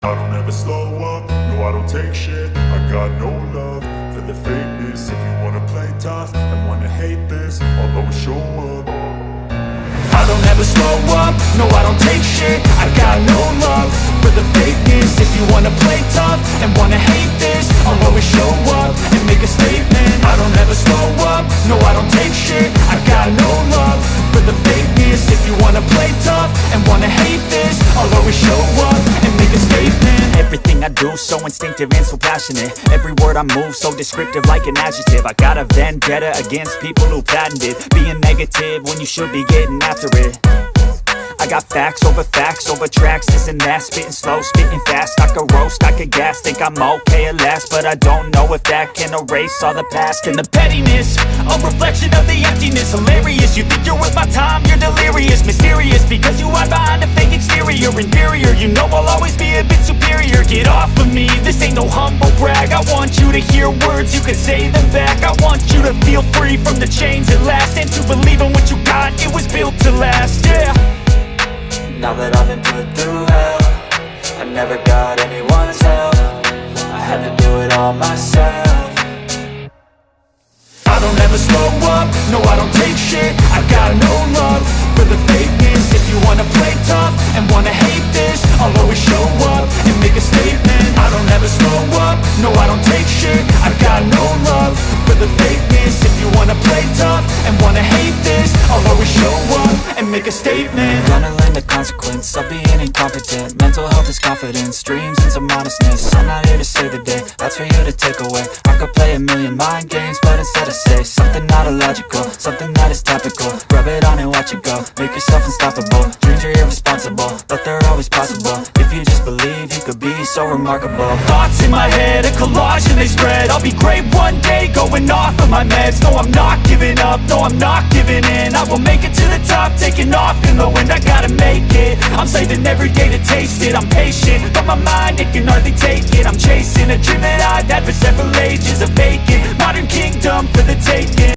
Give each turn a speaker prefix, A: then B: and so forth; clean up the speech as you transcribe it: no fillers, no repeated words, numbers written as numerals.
A: I don't ever slow up, no I don't take shit. I got no love for the fakeness. If you wanna play tough and wanna hate this, I'll always show up.
B: I don't ever slow up, no I don't take shit. I got no love for the fakeness. If you wanna play tough and wanna hate this, I'll always show up and make a statement. I don't ever slow up, no I don't take shit. I got no love for the fakeness. If you wanna play tough and wanna hate this, I'll always show up and make a statement.
C: Everything I do so instinctive and so passionate. Every word I move so descriptive like an adjective. I got a vendetta against people who patented being negative when you should be getting after it. I got facts over tracks, this and that. Spitting slow, spitting fast. I could roast, I could gas. Think I'm okay at last, but I don't know if that can erase all the past. And the pettiness, a reflection of the emptiness. Hilarious, you think you're worth my time, you're delirious. Mysterious, because you hide behind a fake exterior. Inferior, you know I'll always be a bit superior. Get off of me, this ain't no humble brag. I want you to hear words, you can say them back. I want you to feel free from the chains at last, and to believe in what you got, it was built to last, yeah.
D: Now that I've been put through hell, I never got anyone's help. I had to do it all myself.
B: I don't ever slow up, no I don't take shit. I got no love for the fakeness. If you wanna play tough and wanna hate this, I'll always show up and make a statement. I don't ever slow up, no I don't take shit. I got no love for the fakeness. If you wanna play tough and wanna hate this, I'll always show up and make a statement.
D: Gonna learn the consequence of being incompetent. Mental health is confidence, dreams and some modestness. I'm not here to save the day, that's for you to take away. I could play a million mind games, but instead I say something not illogical, something that is topical. Rub it on and watch it go, make yourself unstoppable. Dreams are irresponsible, but they're always possible. If you just believe, you could be so remarkable.
B: Thoughts in my head, a collage and they spread. I'll be great one day, going off of my meds. No, I'm not giving up, no, I'm not giving in. I will make it to the top, taking off in the wind. I gotta make it, I'm saving every day to taste it. I'm patient, but my mind, it can hardly take it. I'm chasing a dream that I've had for several ages. A vacant, modern kingdom for the taking.